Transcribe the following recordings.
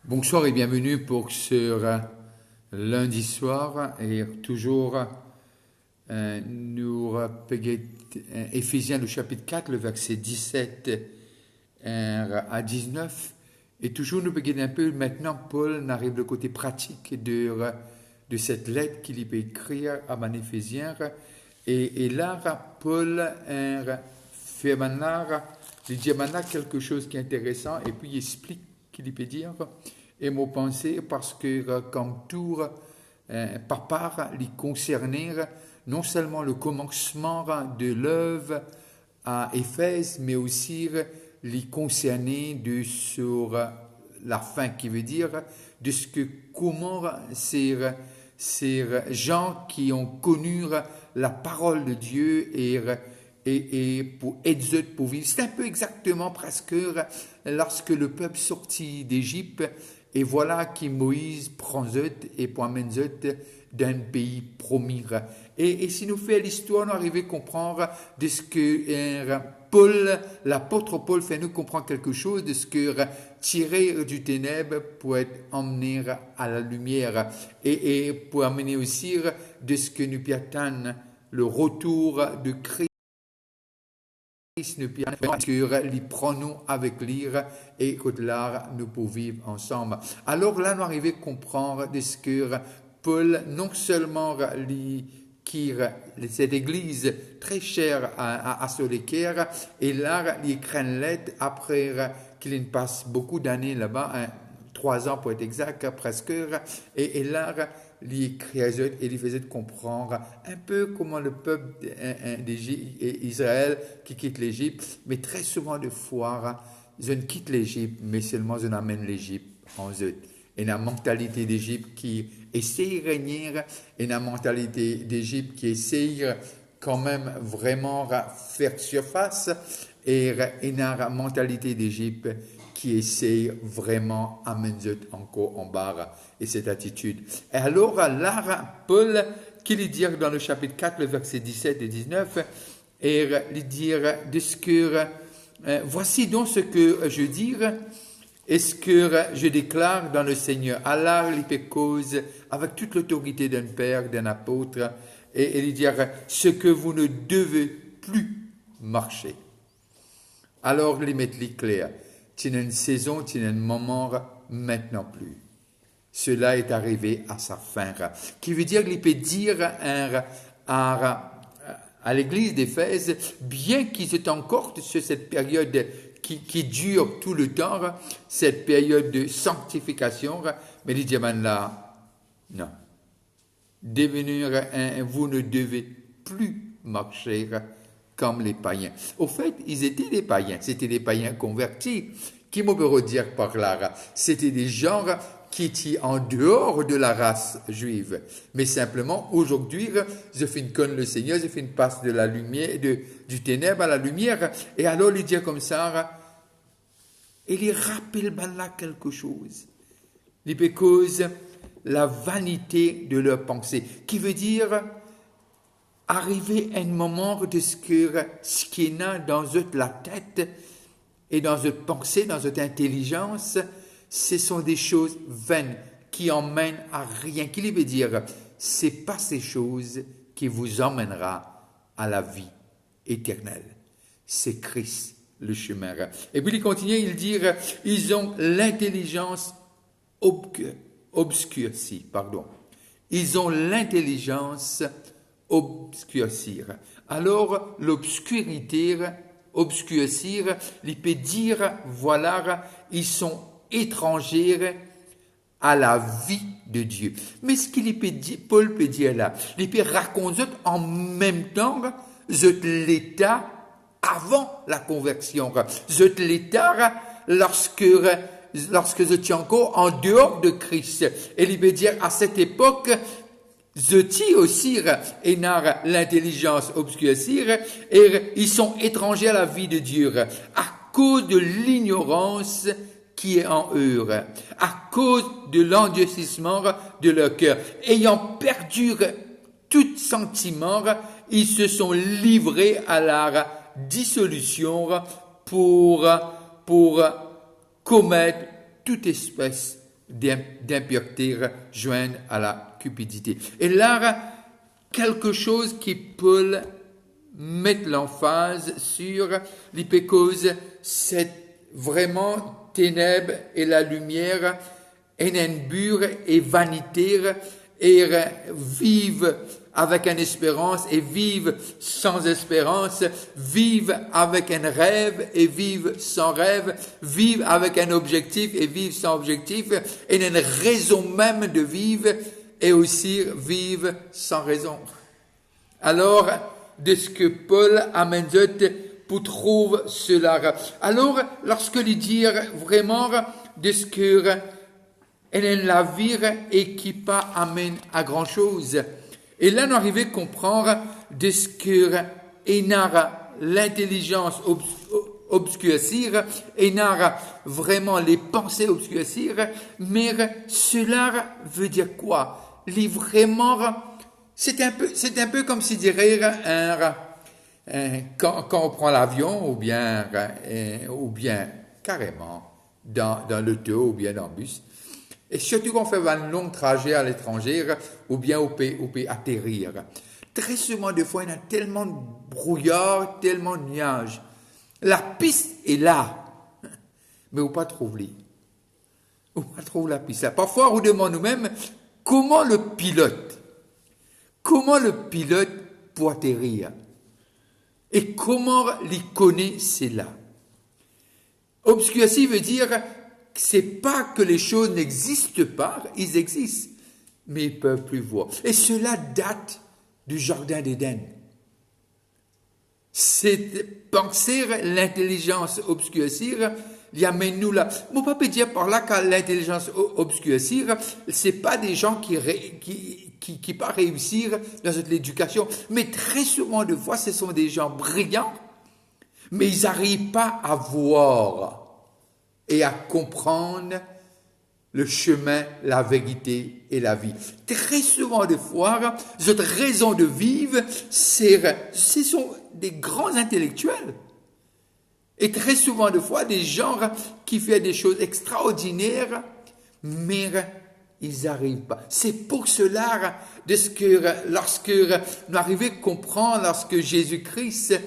Bonsoir et bienvenue pour ce lundi soir et toujours nous repaguer Éphésiens le chapitre 4, le verset 17 à 19 et toujours nous regarder un peu maintenant Paul arrive le côté pratique de cette lettre qu'il peut écrire à mon Éphésiens et là Paul fait maintenant il dit maintenant quelque chose qui est intéressant et puis il explique qu'il peut dire et mon pensée parce que comme tout par part il concernait non seulement le commencement de l'œuvre à Éphèse mais aussi il concernait sur la fin qui veut dire de ce que comment ces gens qui ont connu la parole de Dieu et pour être pour vivre. C'est un peu exactement presque lorsque le peuple sortit d'Égypte et voilà que Moïse prend eux et amène eux d'un pays promis. Et si nous faisons l'histoire, nous arrivons à comprendre de ce que Paul, l'apôtre Paul fait nous comprendre quelque chose de ce que tirer du ténèbre pour être emmené à la lumière et pour amener aussi de ce que nous attendons le retour de Christ. Que les prenons avec l'ire et que là nous pouvons vivre ensemble. Alors là, nous arrivons à comprendre de ce que Paul, non seulement qui cette église très chère à Solécaire, et là, il écrit une lettre après qu'il passe beaucoup d'années là-bas, 3 ans pour être exact, presque, et là, il écrivait et il faisait comprendre un peu comment le peuple d'Israël qui quitte l'Égypte, mais très souvent de fois, je ne quitte l'Égypte, mais seulement je n'amène l'Égypte en eux. Et la mentalité d'Égypte qui essaye de régner, et la mentalité d'Égypte qui essaye quand même vraiment faire surface, et la mentalité d'Égypte qui essaye vraiment à mener encore en bas et cette attitude. Et alors là, Paul, qui lui dit dans le chapitre 4, le verset 17 et 19, et lui dire de ce que voici donc ce que je dis et ce que je déclare dans le Seigneur. Allah l'hypécose avec toute l'autorité d'un père, d'un apôtre, et lui dire ce que vous ne devez plus marcher. Alors, les mettre clair. Tu n'as une saison, tu n'as un moment, maintenant plus. Cela est arrivé à sa fin. Qui veut dire qu'il peut dire à l'église d'Éphèse, bien qu'ils soient encore sur cette période qui dure tout le temps, cette période de sanctification, mais il dit là, non. Devenir vous ne devez plus marcher comme les païens. Au fait, ils étaient des païens. C'était des païens convertis. Qui me veut dire par là? C'était des gens qui étaient en dehors de la race juive. Mais simplement, aujourd'hui, je fais une conne le Seigneur, je fais une passe de la lumière, du ténèbre à la lumière. Et alors, il dit comme ça, il y rappelle là quelque chose. Il peut cause la vanité de leur pensée. Qui veut dire arriver à un moment de ce qui est là dans la tête et dans votre pensée, dans votre intelligence, ce sont des choses vaines qui emmènent à rien. Qui veut dire, c'est pas ces choses qui vous emmènera à la vie éternelle. C'est Christ le chemin. Et puis il continue, il dit, ils ont l'intelligence obscurcie, pardon. Ils ont l'intelligence obscurcir. Alors, obscurcir, il peut dire, voilà, ils sont étrangers à la vie de Dieu. Mais ce qu'il peut dire, Paul peut dire là, il peut raconter en même temps l'état avant la conversion, l'état lorsque je suis encore en dehors de Christ. Et il peut dire à cette époque, je aussi et n'a l'intelligence obscurcir et ils sont étrangers à la vie de Dieu à cause de l'ignorance qui est en eux, à cause de l'endurcissement de leur cœur. Ayant perdu tout sentiment, ils se sont livrés à la dissolution pour commettre toute espèce d'impureté joignent à la cupidité. Et là, quelque chose qui peut mettre l'emphase sur l'hypécose, c'est vraiment ténèbres et la lumière, enembure et vanité, et vivent avec une espérance et vivent sans espérance, vivent avec un rêve et vivent sans rêve, vivent avec un objectif et vivent sans objectif, et une raison même de vivre et aussi vivent sans raison. Alors, de ce que Paul amène pour trouver cela. Alors, lorsque il dit vraiment de ce que la vie et qui pas amène à grand chose. Et là, nous arrivons à comprendre de ce que l'intelligence obscurcir, et vraiment les pensées obscurcir, mais cela veut dire quoi? Vraiment, c'est un peu comme si dirait quand on prend l'avion ou bien carrément dans l'auto ou bien dans le bus. Et surtout quand on fait un long trajet à l'étranger ou bien on peut atterrir. Très souvent, des fois, il y a tellement de brouillard, tellement de nuages. La piste est là, mais on ne pas trouver. On ne pas trouver la piste. Parfois, on demande nous-mêmes comment le pilote peut atterrir et comment il connaît cela. Obscurci veut dire c'est pas que les choses n'existent pas, ils existent, mais ils ne peuvent plus voir. Et cela date du Jardin d'Éden. C'est penser l'intelligence obscurcir, il amène nous là. Mon papa peut dire par là que l'intelligence obscurcir, c'est pas des gens qui pas réussir dans l'éducation, mais très souvent de fois, ce sont des gens brillants, mais ils n'arrivent pas à voir et à comprendre le chemin, la vérité et la vie. Très souvent de fois, cette raison de vivre, ce sont des grands intellectuels. Et très souvent de fois, des gens qui font des choses extraordinaires, mais ils n'arrivent pas. C'est pour cela lorsque nous arrivons à comprendre, lorsque Jésus-Christ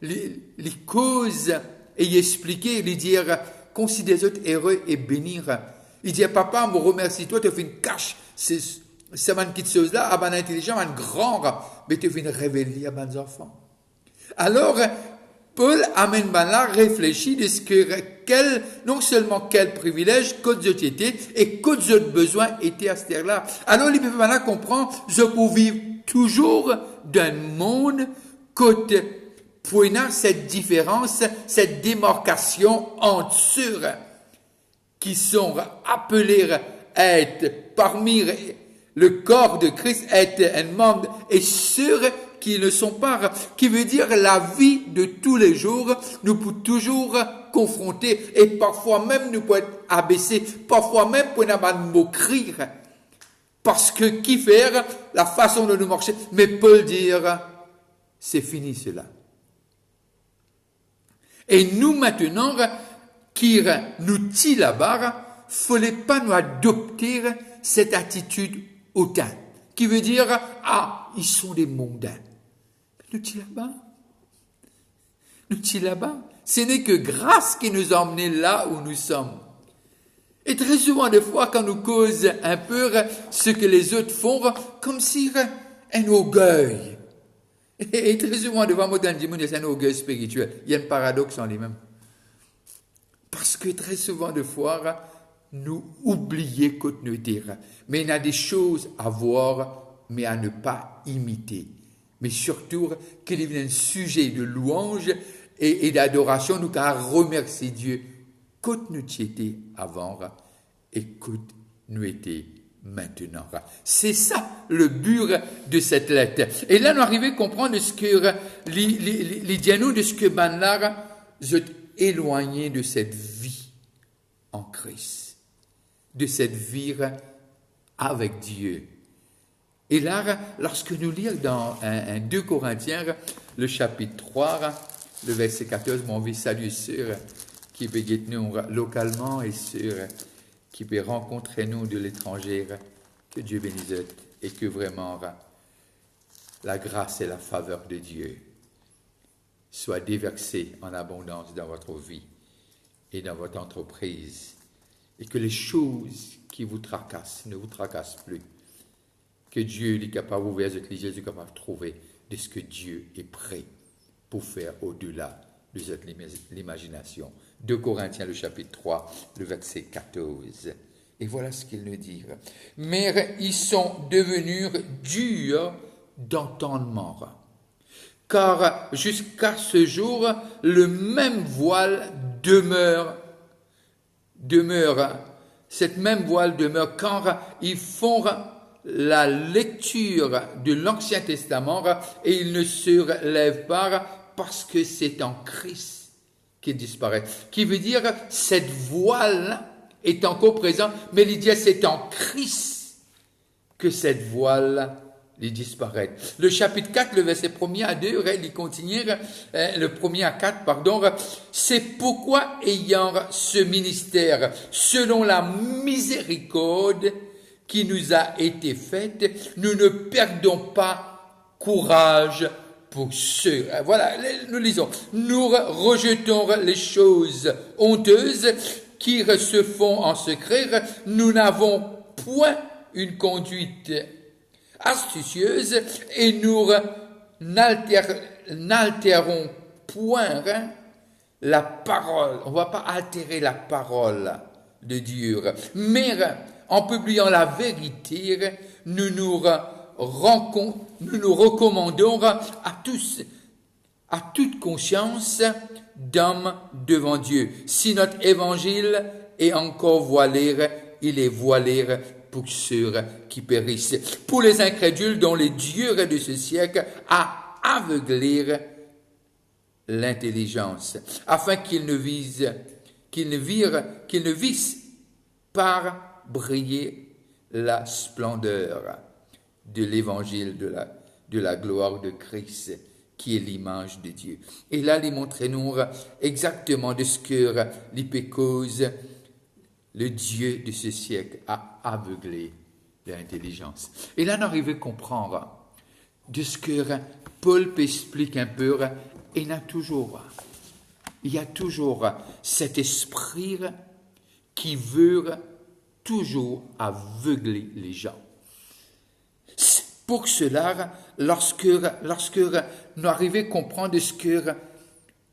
les causes et expliquer, lui dire, considère les autres heureux et bénir. Il dit, papa, me remercie, toi, tu as fait une cache. C'est une petite chose-là, à mon intelligent, un grand, mais tu as fait une révélie à mes enfants. Alors, Paul amène là, réfléchit de ce que, non seulement quel privilège, qu'autres sociétés et qu'autres autres besoins étaient à cette terre-là. Alors, il peut là comprendre, je peux vivre toujours dans un monde côté poignant cette différence, cette démarcation entre ceux qui sont appelés à être parmi le corps de Christ, être un membre, et ceux qui ne sont pas, qui veut dire la vie de tous les jours, nous pouvons toujours confronter, et parfois même nous pouvons être abaissés, parfois même pour nous moquer, parce que qui faire la façon de nous marcher, mais Paul dire, c'est fini cela. Et nous maintenant, qui nous tient là-bas, fallait pas nous adopter cette attitude hautaine, qui veut dire, ils sont des mondains. Nous tient là-bas. Ce n'est que grâce qui nous a emmenés là où nous sommes. Et très souvent, des fois, quand nous causons un peu ce que les autres font, comme si un orgueil. Et très souvent, devant moi, dans le monde, c'est un orgueil spirituel. Il y a un paradoxe en lui-même. Parce que très souvent, des fois, nous oublions que nous sommes. Mais il y a des choses à voir, mais à ne pas imiter. Mais surtout, qu'il y ait un sujet de louange et d'adoration, nous avons remercier Dieu que nous étions avant et que nous étions maintenant. C'est ça le but de cette lettre. Et là, nous arrivons à comprendre ce que les dianos de ce que Banlar est éloigné de cette vie en Christ, de cette vie avec Dieu. Et là, lorsque nous lisons dans 2 Corinthiens, le chapitre 3, le verset 14, mon vie salue sur qui veut nous localement et sur qui peut rencontrer nous de l'étranger, que Dieu bénisse et que vraiment la grâce et la faveur de Dieu soient déversées en abondance dans votre vie et dans votre entreprise, et que les choses qui vous tracassent ne vous tracassent plus, que Dieu est capable d'ouvrir les yeux, est capable de trouver de ce que Dieu est prêt pour faire au-delà de l'imagination. 2 Corinthiens, le chapitre 3, le verset 14. Et voilà ce qu'il nous dit. Mais ils sont devenus durs d'entendement, car jusqu'à ce jour, le même voile demeure. Cette même voile demeure quand ils font la lecture de l'Ancien Testament et ils ne se relèvent pas parce que c'est en Christ qu'il disparaît. Qui veut dire cette voile est encore présente, mais il dit c'est en Christ que cette voile disparaît. Le chapitre 4, le verset 1er à 2, il continue, le 1er à 4, pardon, c'est pourquoi ayant ce ministère, selon la miséricorde qui nous a été faite, nous ne perdons pas courage pour ceux. Voilà, nous lisons. Nous rejetons les choses honteuses qui se font en secret. Nous n'avons point une conduite astucieuse et nous n'altérons point la parole. On ne va pas altérer la parole de Dieu. Mais en publiant la vérité, nous nous recommandons à tous, à toute conscience d'homme devant Dieu. Si notre évangile est encore voilé, il est voilé pour ceux qui périssent. Pour les incrédules dont les dieux de ce siècle a aveuglé l'intelligence, afin qu'ils ne vissent par briller la splendeur de l'évangile de la gloire de Christ, qui est l'image de Dieu. Et là, il montre-nous exactement de ce que l'hypécose, le Dieu de ce siècle, a aveuglé l'intelligence. Et là, on arrive à comprendre de ce que Paul explique un peu, et il y a toujours cet esprit qui veut toujours aveugler les gens. Pour cela, lorsque nous arrivons à comprendre ce que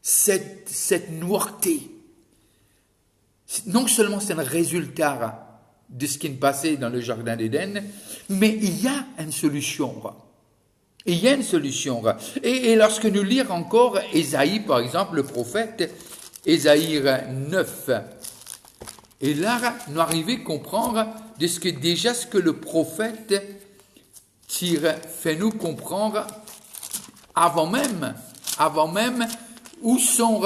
cette noirté, non seulement c'est un résultat de ce qui est passé dans le jardin d'Éden, mais il y a une solution. Il y a une solution. Et lorsque nous lisons encore Ésaïe, par exemple, le prophète, Ésaïe 9, et là, nous arrivons à comprendre de ce que déjà ce que le prophète fait nous comprendre avant même où sont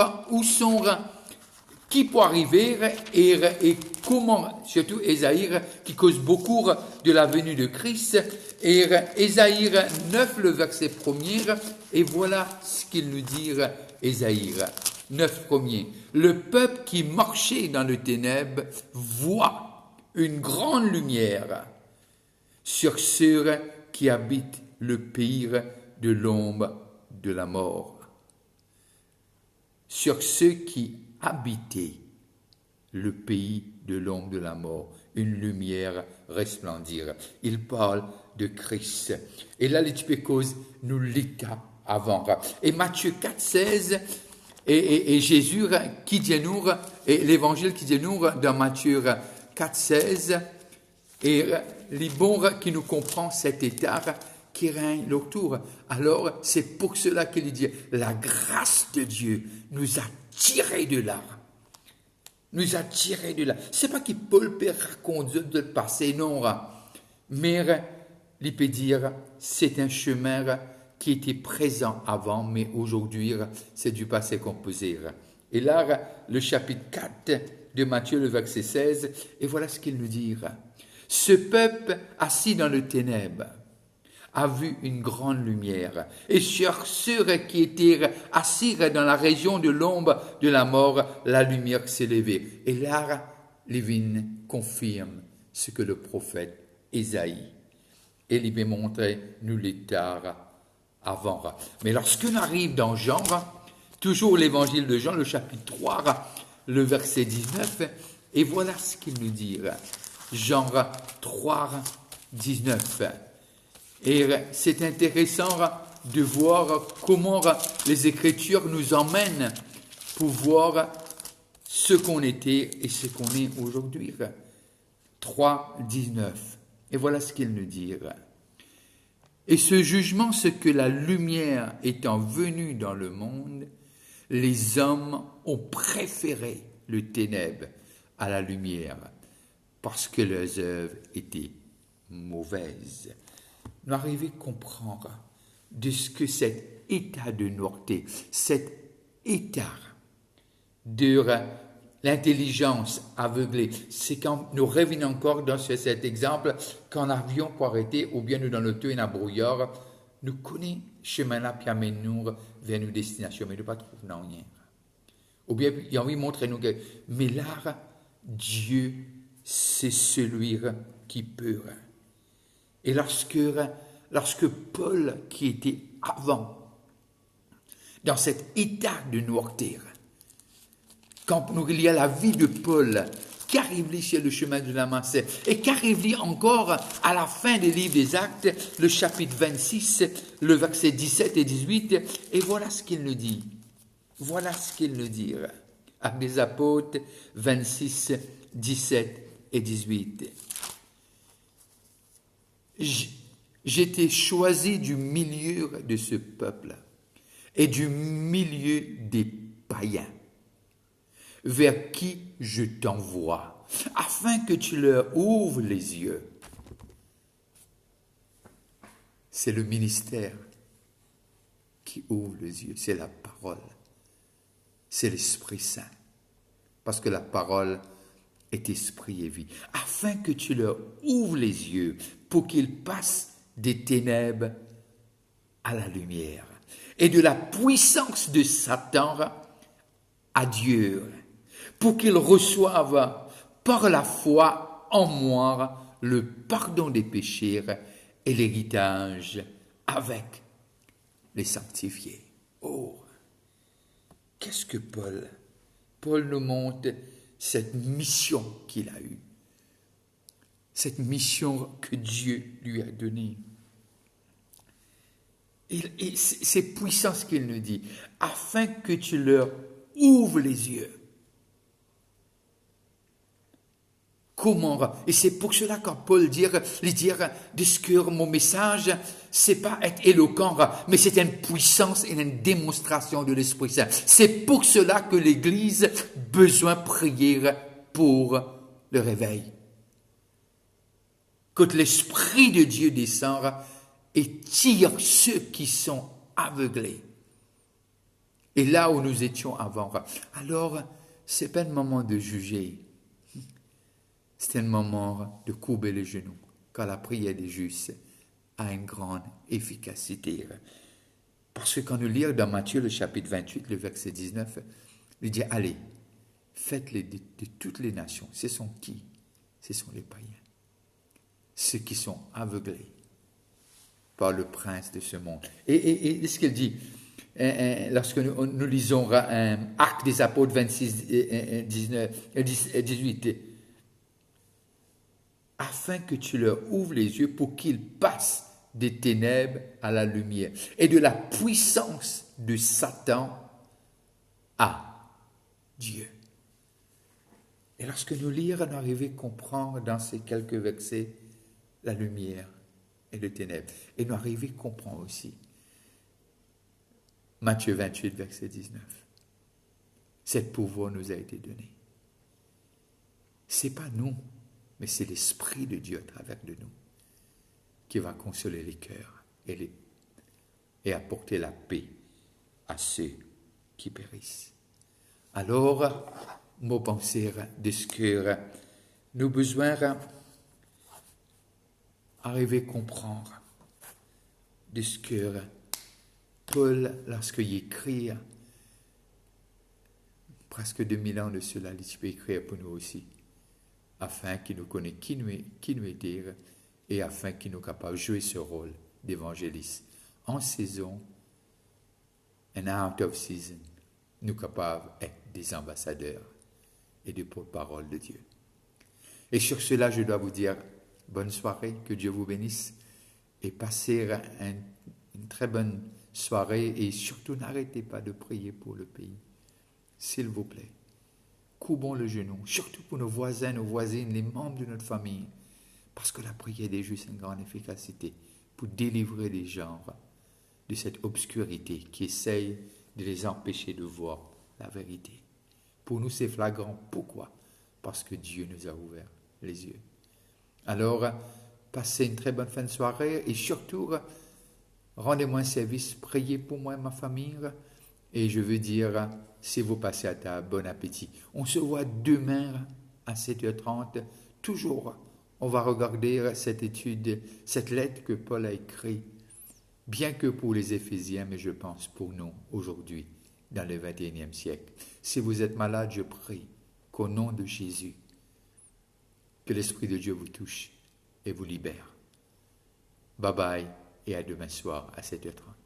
qui peut arriver et comment, surtout Ésaïe qui cause beaucoup de la venue de Christ, et Ésaïe 9, le verset 1er, et voilà ce qu'il nous dit, Ésaïe 9 1er. Le peuple qui marchait dans le ténèbre voit une grande lumière sur ceux qui habitent le pays de l'ombre de la mort. Sur ceux qui habitaient le pays de l'ombre de la mort, une lumière resplendir. Il parle de Christ. Et là, les typicos nous l'état avant. Et Matthieu 4, 16, et Jésus qui dit nous, et l'évangile qui dit nous dans Matthieu 4, 16, et les bons qui nous comprend cet état qui règne autour. Alors, c'est pour cela qu'il dit, la grâce de Dieu nous a tirés de là. Nous a tirés de là. C'est pas qu'il peut le raconter de le passé, non. Mais, il peut dire, c'est un chemin qui était présent avant, mais aujourd'hui, c'est du passé qu'on peut dire. Et là, le chapitre 4 de Matthieu, le verset 16, et voilà ce qu'il nous dit. Ce peuple assis dans le ténèbre a vu une grande lumière. Et sur ceux qui étaient assis dans la région de l'ombre de la mort, la lumière s'est levée. Et là, les vignes confirme ce que le prophète Ésaïe et lui montré nous l'état avant. Mais lorsqu'on arrive dans Jean, toujours l'évangile de Jean, le chapitre 3, le verset 19, et voilà ce qu'il nous dit. Jean 3, 19. Et c'est intéressant de voir comment les Écritures nous emmènent pour voir ce qu'on était et ce qu'on est aujourd'hui. 3, 19. Et voilà ce qu'il nous dit. Et ce jugement, c'est que la lumière étant venue dans le monde, les hommes ont préféré le ténèbre à la lumière, parce que leurs œuvres étaient mauvaises. Nous arrivons à comprendre de ce que cet état de noirté, cet état de l'intelligence aveuglée, c'est quand nous revenons encore dans cet exemple, qu'en avion pour arrêter, ou bien nous dans l'auto et un brouillard, nous connaissons chemin là, puis amène-nous vers nos destinations, mais nous ne pas trouver rien. Ou bien il a envie de montrer nous que, mais là, Dieu, c'est celui qui peut. Et lorsque Paul, qui était avant, dans cet état de noirté, quand nous il y a la vie de Paul, qui arrive sur le chemin de Damas, et qui arrive encore à la fin des livres des Actes, le chapitre 26, le verset 17 et 18, et voilà ce qu'il nous dit. Voilà ce qu'il nous dit. Actes des Apôtres 26, 17 et 18. J'étais choisi du milieu de ce peuple et du milieu des païens, vers qui je t'envoie, afin que tu leur ouvres les yeux. C'est le ministère qui ouvre les yeux, c'est la parole, c'est l'Esprit Saint, parce que la parole est esprit et vie, afin que tu leur ouvres les yeux pour qu'ils passent des ténèbres à la lumière et de la puissance de Satan à Dieu, pour qu'ils reçoivent par la foi en moi le pardon des péchés et l'héritage avec les sanctifiés. Oh, qu'est-ce que Paul nous montre cette mission qu'il a eue, cette mission que Dieu lui a donnée. Et c'est puissant ce qu'il nous dit, afin que tu leur ouvres les yeux. Comment? Et c'est pour cela quand Paul dit que mon message, c'est pas être éloquent, mais c'est une puissance et une démonstration de l'Esprit Saint. C'est pour cela que l'Église a besoin de prier pour le réveil. Que l'Esprit de Dieu descend et tire ceux qui sont aveuglés. Et là où nous étions avant, alors c'est pas le moment de juger. C'est un moment de courber les genoux, car la prière des justes a une grande efficacité. Parce que quand nous lisons dans Matthieu, le chapitre 28, le verset 19, il dit, allez, faites-les de toutes les nations. Ce sont qui? Ce sont les païens. Ceux qui sont aveuglés par le prince de ce monde. Et ce qu'il dit, lorsque nous lisons Actes des Apôtres 26, 18, afin que tu leur ouvres les yeux pour qu'ils passent des ténèbres à la lumière et de la puissance de Satan à Dieu. Et lorsque nous lisons, nous arrivons à comprendre dans ces quelques versets la lumière et le ténèbre. Et nous arrivons à comprendre aussi Matthieu 28, verset 19. Cet pouvoir nous a été donné. Ce n'est pas nous, mais c'est l'Esprit de Dieu à travers de nous qui va consoler les cœurs et apporter la paix à ceux qui périssent. Alors, mon pensée de ce que nous avons besoin d'arriver à comprendre de ce que Paul, lorsqu'il écrit, presque 2000 ans de cela, il peut écrire pour nous aussi. afin qu'il nous connaisse qui nous est et afin qu'il nous soit capable de jouer ce rôle d'évangéliste en saison and out of season, nous capables d'être des ambassadeurs et des porte-parole de Dieu. Et sur cela, je dois vous dire bonne soirée, que Dieu vous bénisse et passez une très bonne soirée et surtout n'arrêtez pas de prier pour le pays. S'il vous plaît, courbons le genou, surtout pour nos voisins, nos voisines, les membres de notre famille, parce que la prière des justes a une grande efficacité pour délivrer les gens de cette obscurité qui essaye de les empêcher de voir la vérité. Pour nous, c'est flagrant. Pourquoi? Parce que Dieu nous a ouvert les yeux. Alors, passez une très bonne fin de soirée et surtout, rendez-moi un service, priez pour moi et ma famille. Et je veux dire, si vous passez à table, bon appétit. On se voit demain à 7h30. Toujours, on va regarder cette étude, cette lettre que Paul a écrite, bien que pour les Éphésiens, mais je pense pour nous aujourd'hui, dans le 21e siècle. Si vous êtes malade, je prie qu'au nom de Jésus, que l'Esprit de Dieu vous touche et vous libère. Bye bye et à demain soir à 7h30.